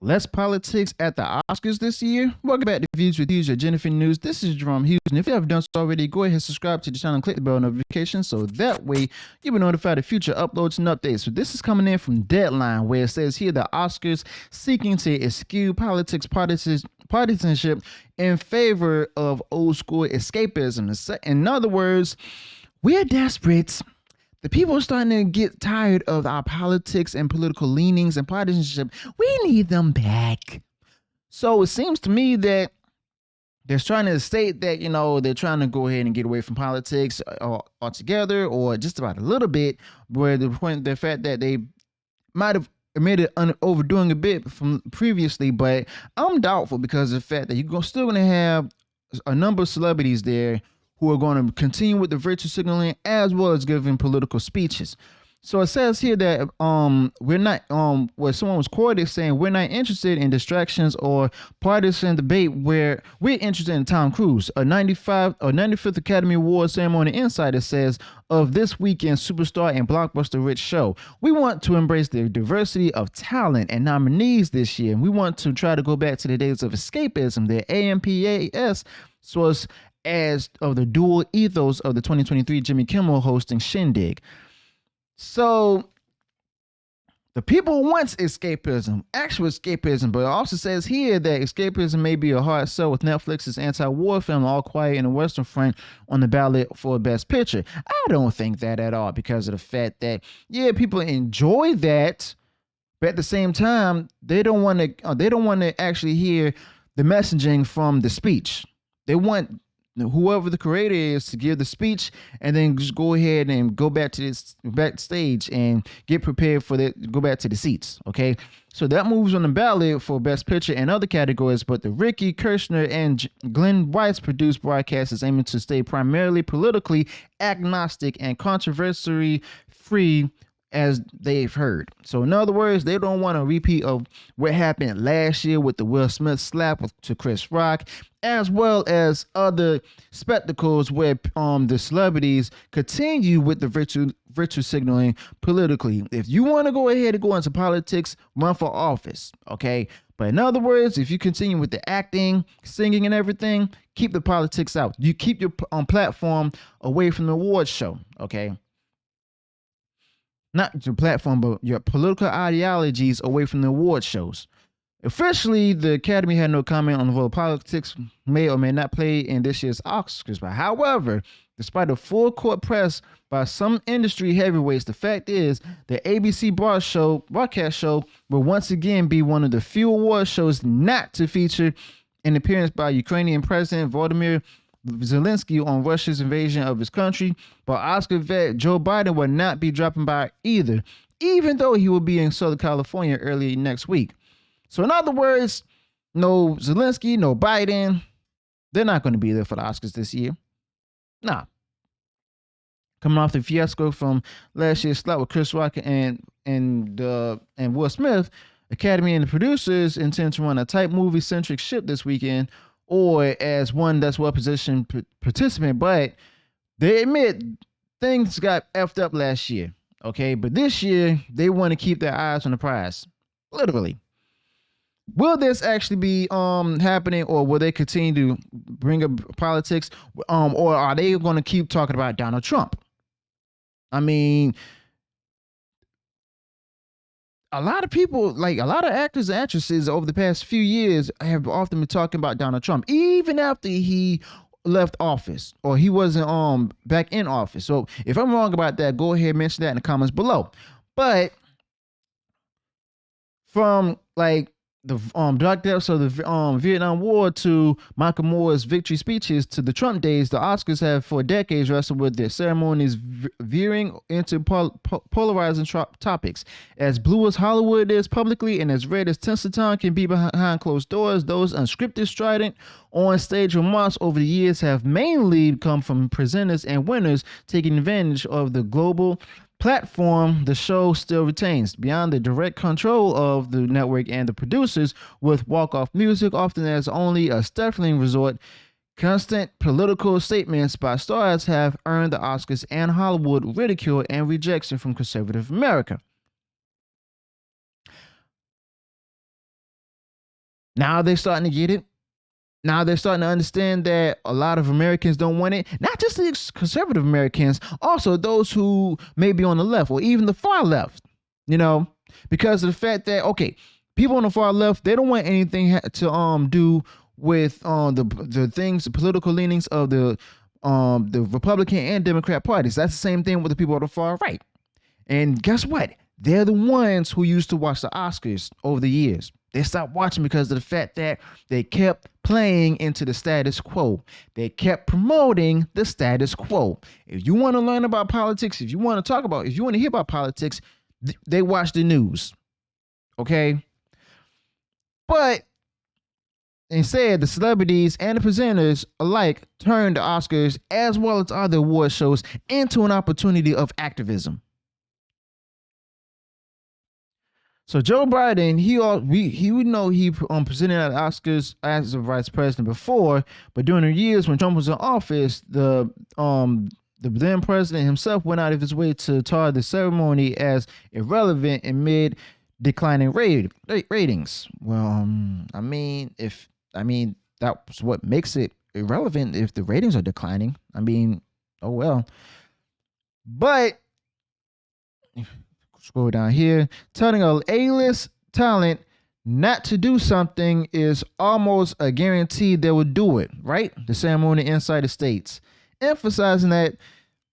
Less politics at the Oscars this year. Welcome back to Views with Hughes, your Jennifer News. This is Jerome Hughes, and if you haven't done so already, go ahead and subscribe to the channel and click the bell notification so that way you'll be notified of future uploads and updates. So this is coming in from Deadline, where it says here the Oscars seeking to eschew partisanship in favor of old school escapism. In other words, we're desperate. The people are starting to get tired of our politics and political leanings and partisanship. We need them back. So it seems to me that they're trying to state that, they're trying to go ahead and get away from politics altogether, or just about a little bit, where the fact that they might have admitted overdoing a bit from previously, but I'm doubtful because of the fact that you're still going to have a number of celebrities there who are going to continue with the virtue signaling as well as giving political speeches. So it says here that we're not where someone was quoted saying we're not interested in distractions or partisan debate, where we're interested in Tom Cruise, a 95th Academy Award ceremony insider says of this weekend's superstar and blockbuster rich show. We want to embrace the diversity of talent and nominees this year, and we want to try to go back to the days of escapism, the AMPAS source as of the dual ethos of the 2023 Jimmy Kimmel hosting Shindig. So the people want escapism, actual escapism, but it also says here that escapism may be a hard sell with Netflix's anti-war film All Quiet in the Western Front on the ballot for Best Picture. I don't think that at all, because of the fact that, yeah, people enjoy that, but at the same time, they don't want to actually hear the messaging from the speech. They want whoever the creator is to give the speech and then just go ahead and go back to this backstage and get prepared for that, go back to the seats. Okay, so that moves on the ballot for Best Picture and other categories, but the Ricky Kirshner and Glenn Weiss produced broadcast is aiming to stay primarily politically agnostic and controversy free, as they've heard. So in other words, they don't want a repeat of what happened last year with the Will Smith slap to Chris Rock, as well as other spectacles where the celebrities continue with the virtue signaling politically. If you want to go ahead and go into politics, run for office, okay? But in other words, if you continue with the acting, singing, and everything, keep the politics out. You keep your platform away from the awards show, okay? Not your platform, but your political ideologies away from the award shows. Officially, the Academy had no comment on whether politics may or may not play in this year's Oscars. But however, despite a full court press by some industry heavyweights, the fact is the ABC broadcast show will once again be one of the few award shows not to feature an appearance by Ukrainian President Volodymyr Zelensky on Russia's invasion of his country, but Oscar vet Joe Biden will not be dropping by either, even though he will be in Southern California early next week. So in other words, no Zelensky, no Biden, they're not going to be there for the Oscars this year. Nah. Coming off the fiasco from last year's slap with Chris Rock and Will Smith, Academy and the producers intend to run a tight movie-centric ship this weekend, or as one that's well-positioned participant, but they admit things got effed up last year, okay? But this year, they want to keep their eyes on the prize, literally. Will this actually be happening, or will they continue to bring up politics, or are they going to keep talking about Donald Trump? I mean, a lot of people, like a lot of actors and actresses over the past few years have often been talking about Donald Trump, even after he left office or he wasn't back in office. So if I'm wrong about that, go ahead and mention that in the comments below. But from like the dark depths of the Vietnam War to Michael Moore's victory speeches to the Trump days, the Oscars have for decades wrestled with their ceremonies veering into polarizing topics. As blue as Hollywood is publicly and as red as Tinseltown can be behind closed doors, those unscripted, strident, on-stage remarks over the years have mainly come from presenters and winners taking advantage of the global platform the show still retains, beyond the direct control of the network and the producers, with walk-off music often as only a stifling resort. Constant political statements by stars have earned the Oscars and Hollywood ridicule and rejection from conservative America. Now they're starting to get it. Now they're starting to understand that a lot of Americans don't want it. Not just the conservative Americans, also those who may be on the left or even the far left, you know, because of the fact that, okay, people on the far left, they don't want anything to do with the things, the political leanings of the Republican and Democrat parties. That's the same thing with the people on the far right. And guess what? They're the ones who used to watch the Oscars over the years. They stopped watching because of the fact that they kept playing into the status quo. They kept promoting the status quo. If you want to learn about politics, if you want to hear about politics, they watch the news. Okay? But instead, the celebrities and the presenters alike turned the Oscars as well as other award shows into an opportunity of activism. So Joe Biden, he would know he presented at the Oscars as a vice president before, but during the years when Trump was in office, the then president himself went out of his way to tar the ceremony as irrelevant amid declining ratings. Well, I mean that's what makes it irrelevant if the ratings are declining. I mean, oh well. But scroll down here. Telling a A-list talent not to do something is almost a guarantee they will do it, right? The ceremony Insider states, emphasizing that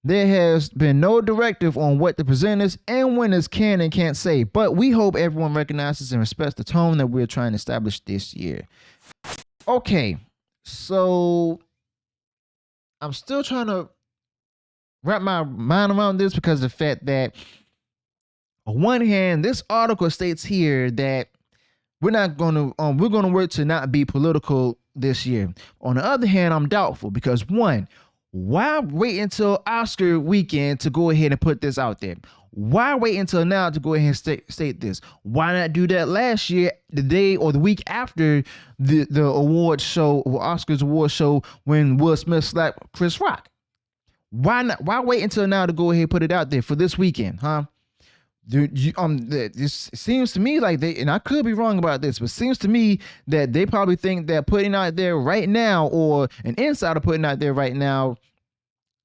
there has been no directive on what the presenters and winners can and can't say, but we hope everyone recognizes and respects the tone that we're trying to establish this year. Okay, so I'm still trying to wrap my mind around this because of the fact that on one hand, this article states here that we're going to work to not be political this year. On the other hand, I'm doubtful because one, why wait until Oscar weekend to go ahead and put this out there? Why wait until now to go ahead and state this? Why not do that last year, the day or the week after the award show, or Oscars award show, when Will Smith slapped Chris Rock? Why not? Why wait until now to go ahead and put it out there for this weekend, huh? This seems to me like and I could be wrong about this, but it seems to me that they probably think that putting out there right now, or an insider putting out there right now,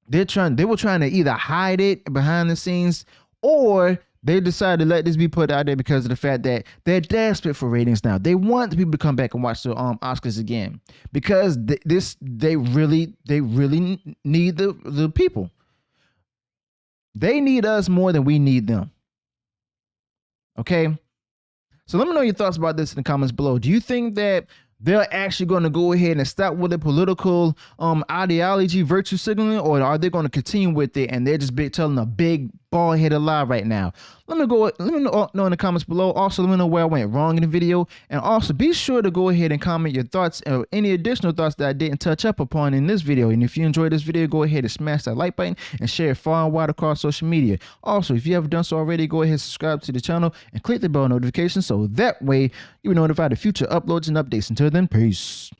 they were trying to either hide it behind the scenes, or they decided to let this be put out there because of the fact that they're desperate for ratings now. They want the people to come back and watch the Oscars again because they really need the people. They need us more than we need them. Okay, so let me know your thoughts about this in the comments below. Do you think that they're actually going to go ahead and stop with the political ideology, virtue signaling, or are they going to continue with it and they're just telling a big bald-headed lie right now? Let me know in the comments below. Also, let me know where I went wrong in the video, and also be sure to go ahead and comment your thoughts or any additional thoughts that I didn't touch up upon in this video. And if you enjoyed this video, go ahead and smash that like button and share it far and wide across social media. Also, if you haven't done so already, go ahead and subscribe to the channel and click the bell notification so that way you'll be notified of future uploads and updates. Until then, peace.